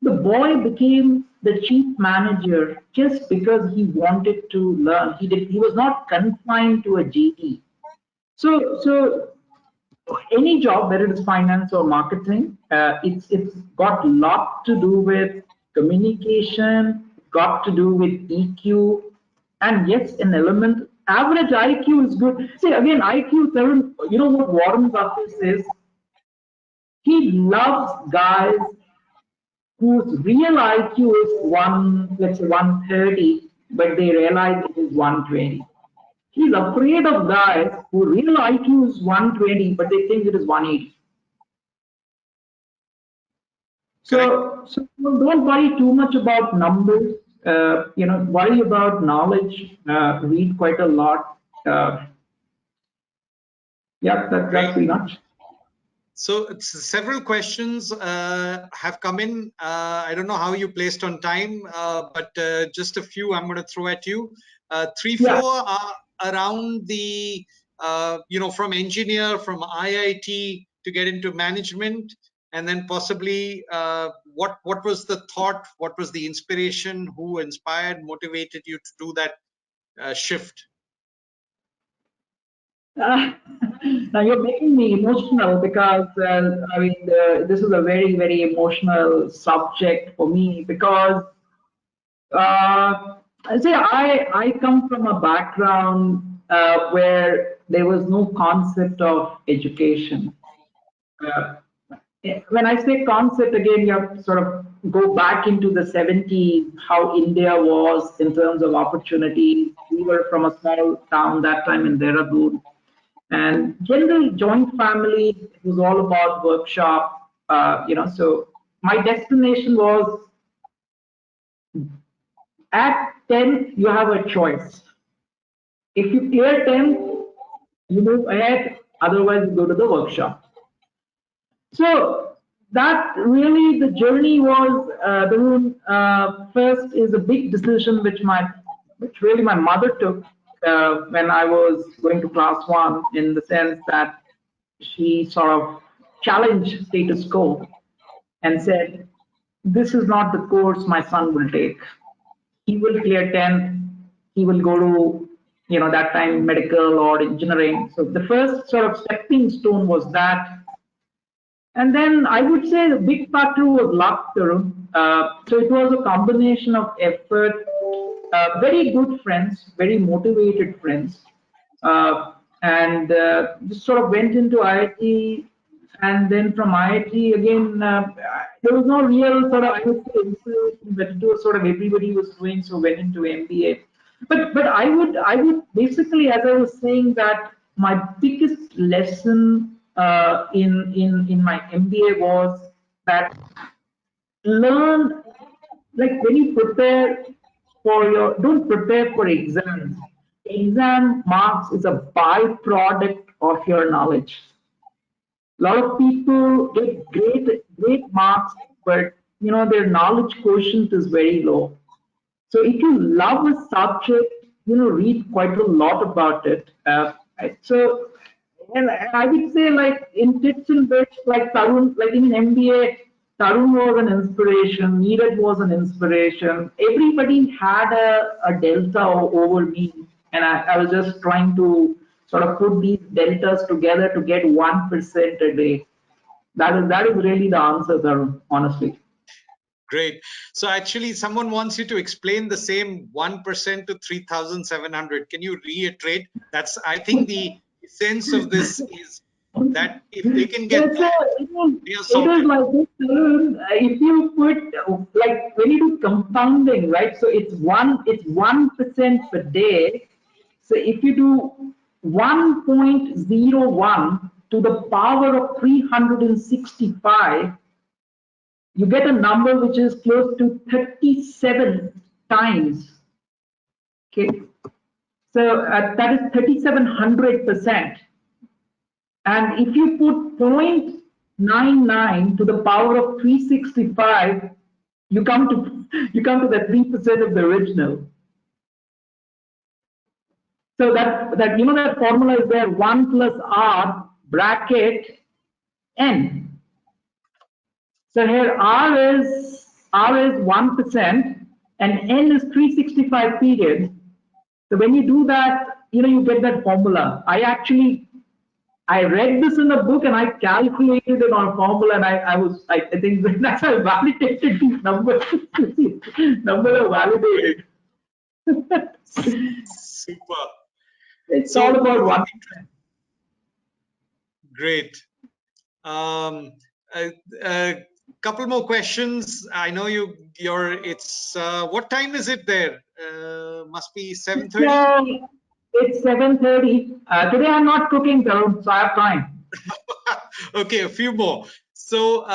The boy became the chief manager just because he wanted to learn. He was not confined to a GT. So any job, whether it is finance or marketing, it's got a lot to do with communication, got to do with EQ, and yes, an element. Average IQ is good. See again, IQ 7. You know what Warren Buffett says? He loves guys whose real IQ is let's say 130, but they realize it is 120. He's afraid of guys who real IQ is 120, but they think it is 180. Correct. So don't worry too much about numbers. Worry about knowledge. Read quite a lot. Yeah, that's Great. pretty much. So several questions have come in. I don't know how you placed on time, but just a few I'm going to throw at you. Three, Yeah. four are around the, from engineer, from IIT to get into management. and then possibly what was the thought, what was the inspiration, who inspired, motivated you to do that shift? Now you're making me emotional because I mean this is a very very emotional subject for me because see I come from a background where there was no concept of education. Uh, when I say concept again, you have to sort of go back into the 70s, how India was in terms of opportunity. We were from a small town that time in Dehradun. And general joint family, it was all about workshop, so my destination was at 10th, you have a choice. If you clear 10th, you move ahead, otherwise you go to the workshop. So that really the journey was, first is a big decision which really my mother took when I was going to class 1, in the sense that she sort of challenged status quo and said, this is not the course my son will take. He will clear 10th, he will go to, that time medical or engineering. So the first sort of stepping stone was that. And then I would say the big factor was luck, Tarun. So it was a combination of effort, very good friends, very motivated friends, and just sort of went into IIT, and then from IIT again, there was no real sort of, I would say, inspiration, but it was sort of everybody was doing, so went into MBA. But I would basically, as I was saying, that my biggest lesson in my MBA was that learn, like when you prepare for don't prepare for exams. Exam marks is a byproduct of your knowledge. A lot of people get great marks, but their knowledge quotient is very low. So if you love a subject, read quite a lot about it. So, and I would say, like in tips and tricks, like Tarun, like in MBA, Tarun was an inspiration. Neeraj was an inspiration. Everybody had a delta over me, and I was just trying to sort of put these deltas together to get 1% a day. That is really the answer, Tarun, honestly. Great. So actually, someone wants you to explain the same 1% to 3,700. Can you reiterate? That's, I think, the sense of this is that if they can get that, they are sorted. It is like this, if you put, like when you do compounding, right? So it's 1% per day. So if you do 1.01 to the power of 365, you get a number which is close to 37 times. Okay, so that is 3,700%. And if you put 0.99 to the power of 365, you come to the 3% of the original. So that that formula is there, 1 plus R bracket N. So here R is 1% and N is 365 periods. So when you do that, you get that formula. I read this in a book and I calculated it on a formula, and I think that's how I validated these numbers. Numbers are validated. Super. It's all about 1%. Great. A couple more questions. I know it's what time is it there? Must be 7:30. It's 7:30. Today I'm not cooking, though, so I have time. Okay, a few more. So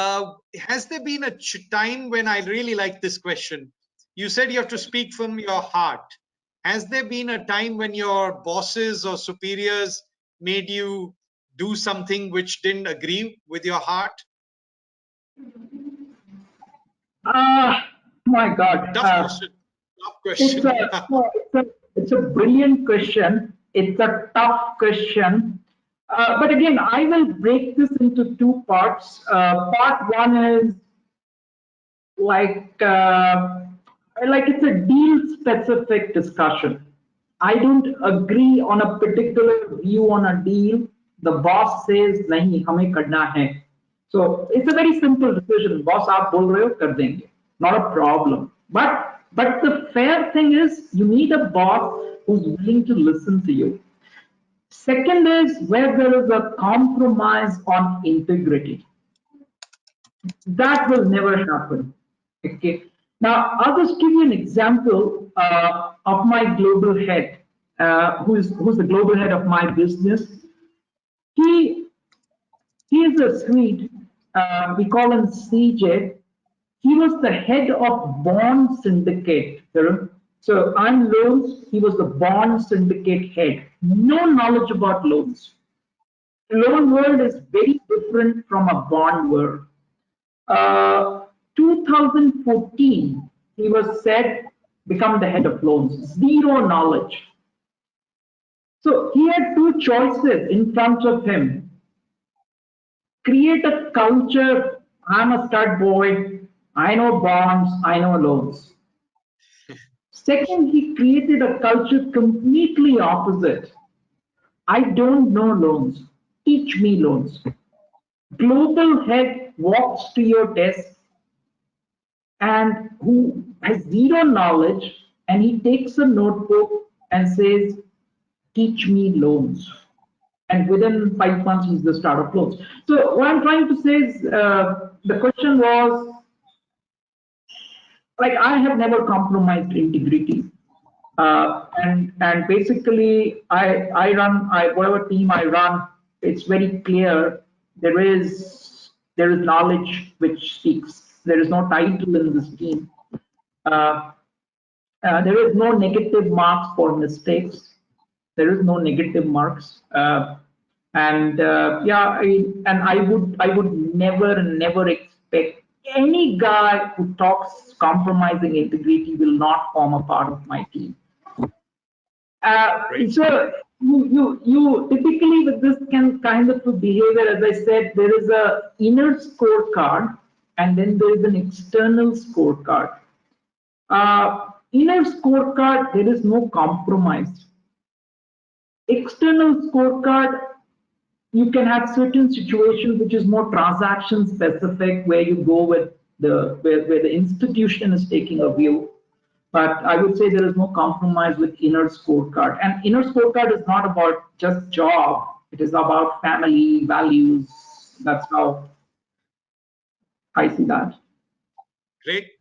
has there been a time when, I really like this question, you said you have to speak from your heart. Has there been a time when your bosses or superiors made you do something which didn't agree with your heart? My God. Tough question. It's a brilliant question. It's a tough question. But again, I will break this into two parts. Part one is like uh, like it's a deal specific discussion. I don't agree on a particular view on a deal. The boss says nahi hame karna hai. So it's a very simple decision. Boss aap bol rahe ho kar denge. Not a problem. But the fair thing is you need a boss who's willing to listen to you. Second is where there is a compromise on integrity. That will never happen. Okay. Now, I'll just give you an example of my global head, who's the global head of my business. He he is a Swede. We call him CJ. He was the head of bond syndicate. So I'm loans. He was the bond syndicate head. No knowledge about loans. Loan world is very different from a bond world. 2014, he was said become the head of loans. Zero knowledge. So he had two choices in front of him. Create a culture. I'm a stud boy. I know bonds. I know loans. Second, he created a culture completely opposite. I don't know loans. Teach me loans. Global head walks to your desk and who has zero knowledge, and he takes a notebook and says, teach me loans. And within 5 months, he's the start of loans. So what I'm trying to say is, the question was, like, I have never compromised integrity. And basically, I run, whatever team I run, it's very clear. There is knowledge which speaks. There is no title in this team. Uh, there is no negative marks for mistakes. There is no negative marks. And I would never expect any guy who talks compromising integrity will not form a part of my team. So you typically with this kind of a behavior, as I said, there is a inner scorecard and then there is an external scorecard. Inner scorecard, there is no compromise. External scorecard, you can have certain situations which is more transaction specific, where you go with where the institution is taking a view. But I would say there is no compromise with inner scorecard. And inner scorecard is not about just job. It is about family, values. That's how I see that. Great.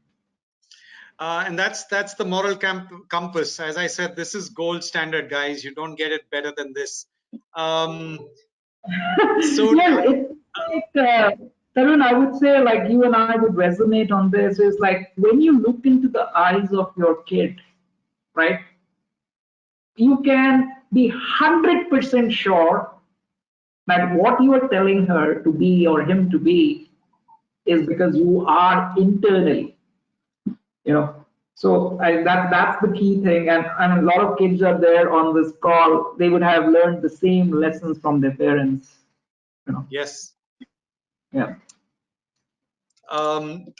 And that's the moral compass. As I said, this is gold standard, guys. You don't get it better than this. So yeah, it's like, Tarun, I would say, like, you and I would resonate on this, is like when you look into the eyes of your kid, right? You can be 100% sure that what you are telling her to be or him to be is because you are internally, So that's the key thing, and a lot of kids are there on this call. They would have learned the same lessons from their parents. Yes. Yeah.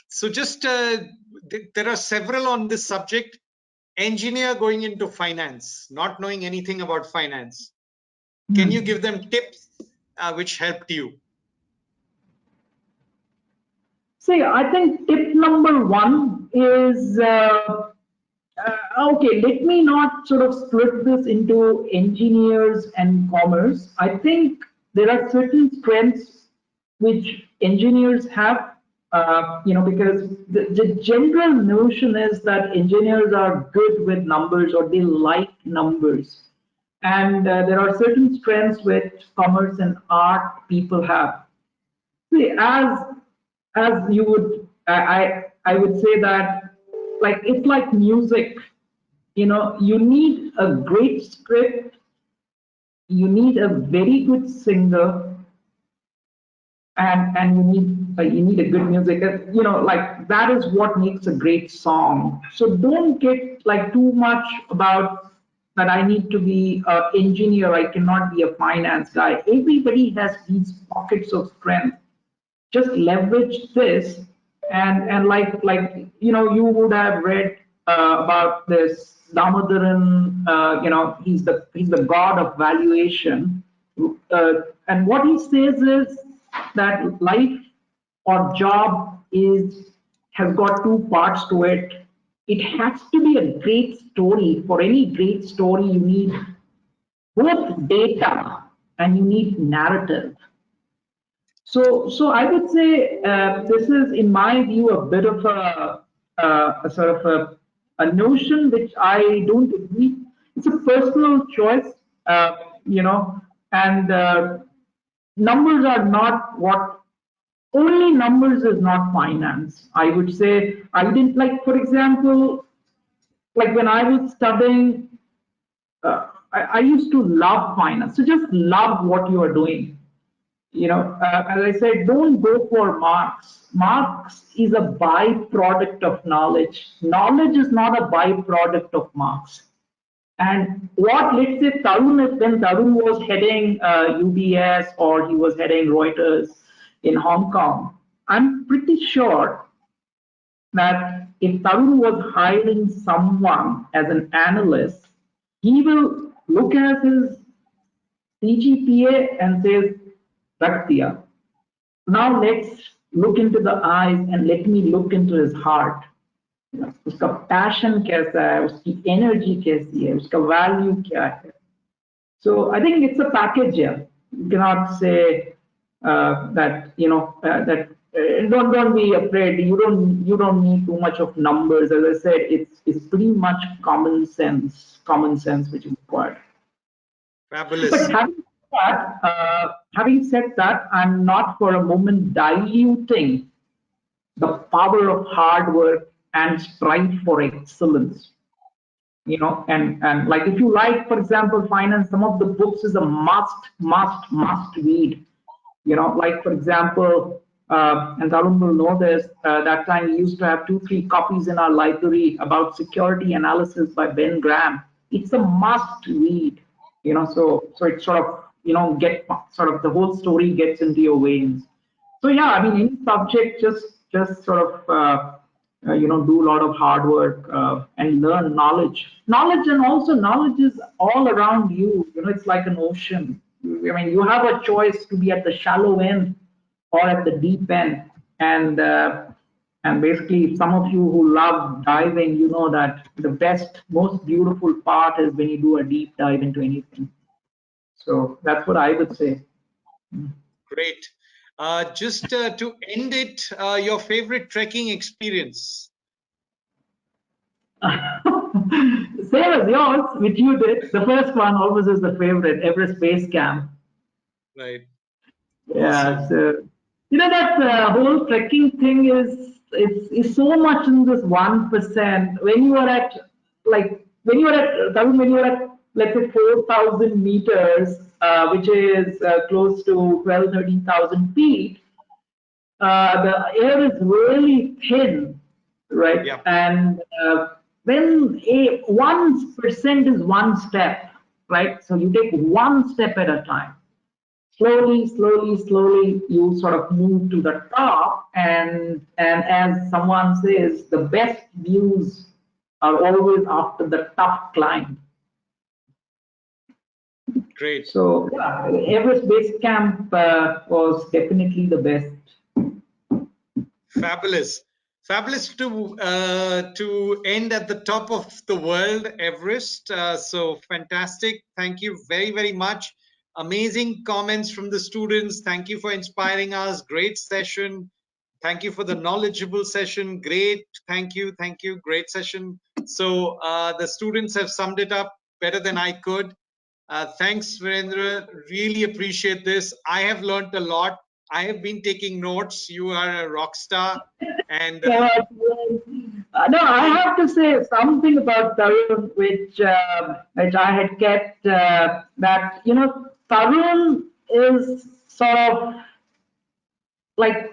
So just there are several on this subject. Engineer going into finance, not knowing anything about finance. Can you give them tips which helped you? See, I think tip number one is, okay, let me not sort of split this into engineers and commerce. I think there are certain strengths which engineers have, because the general notion is that engineers are good with numbers or they like numbers. And there are certain strengths which commerce and art people have. See, as you would, I would say that, like, it's like music. You need a great script, you need a very good singer, and you need a good music. Like, that is what makes a great song. So don't get like too much about that I need to be an engineer, I cannot be a finance guy. Everybody has these pockets of strength. Just leverage this, and you would have read about this Damodaran. He's the god of valuation, and what he says is that life or job has got two parts to it. It has to be a great story. For any great story, you need both data and you need narrative. So I would say this is, in my view, a bit of a sort of a notion which I don't agree. It's a personal choice, and numbers are not what. Only numbers is not finance. I would say I didn't like, for example, like when I was studying, I used to love finance. So just love what you are doing. As I said, don't go for marks. Marks is a byproduct of knowledge. Knowledge is not a byproduct of marks. And what, let's say, when Tarun was heading UBS or he was heading Reuters in Hong Kong, I'm pretty sure that if Tarun was hiring someone as an analyst, he will look at his CGPA and says, "Rakh diya." Now let's look into the eyes and let me look into his heart. उसका passion कैसा है, उसकी energy कैसी है, उसका value क्या है. So I think it's a package here. You cannot say that don't be afraid. You don't need too much of numbers. As I said, it's pretty much common sense which is required. Fabulous. But having said that, I'm not for a moment diluting the power of hard work and strive for excellence. And like, if you like, for example, finance, some of the books is a must read. Like, for example, and Tarun will know this, that time we used to have 2-3 copies in our library about security analysis by Ben Graham. It's a must read, so it's sort of, get sort of the whole story gets into your veins. So yeah, I mean, any subject, just sort of, do a lot of hard work and learn knowledge. And also knowledge is all around you. It's like an ocean. I mean, you have a choice to be at the shallow end or at the deep end. And basically, some of you who love diving, you know that the best, most beautiful part is when you do a deep dive into anything. So that's what I would say. Great. Just to end it, your favorite trekking experience? Same as yours, which you did. The first one always is the favorite, Everest Base Camp. Right. Yeah. Awesome. So, that whole trekking thing is so much in this 1%. When you are at, let's say 4,000 meters, which is close to 13,000 feet, the air is really thin, right? Yeah. And then 1% is one step, right? So you take one step at a time. Slowly, you sort of move to the top, and as someone says, the best views are always after the tough climb. Great. So yeah, Everest Base Camp was definitely the best. Fabulous to end at the top of the world, Everest. So fantastic. Thank you very, very much. Amazing comments from the students. Thank you for inspiring us. Great session. Thank you for the knowledgeable session. Great. Thank you. Great session. So the students have summed it up better than I could. Thanks, Virendra. Really appreciate this. I have learned a lot. I have been taking notes. You are a rock star. And no, I have to say something about Tarun, which I had kept, that Tarun is sort of like,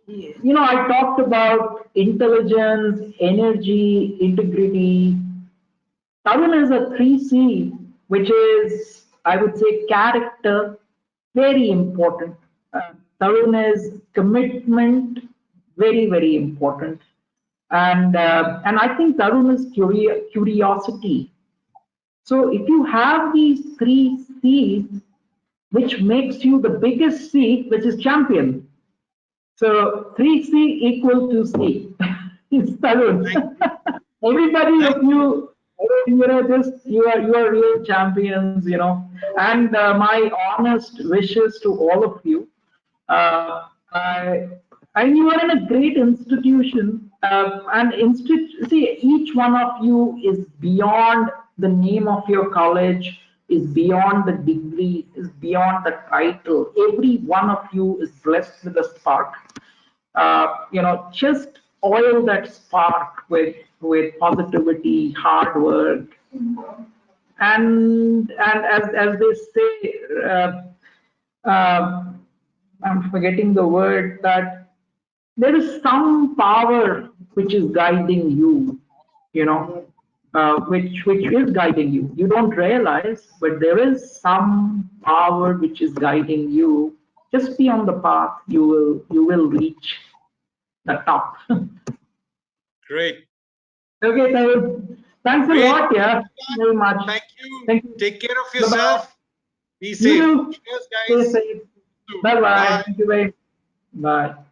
I talked about intelligence, energy, integrity. Tarun is a 3C, which is, I would say, character, very important. Tarun is commitment, very, very important. And I think Tarun is curiosity. So if you have these three C's, which makes you the biggest C, which is champion. So 3C equal to C. It's Tarun. Everybody of you, just you are real champions, And my honest wishes to all of you. I, and you are in a great institution, see, each one of you is beyond the name of your college, is beyond the degree, is beyond the title. Every one of you is blessed with a spark. Just oil that spark with positivity, hard work, and as they say, uh, I'm forgetting the word, that there is some power which is guiding you, which is guiding you. You don't realize, but there is some power which is guiding you. Just be on the path. You will reach the top. Great. Okay, Tarun. Thanks a Great. lot. Yeah, very much. Thank you. Thank you. Take care of Bye-bye. yourself. Be You safe. too. Cheers, Stay guys. safe. Bye bye. Bye. Thank you very much. Bye.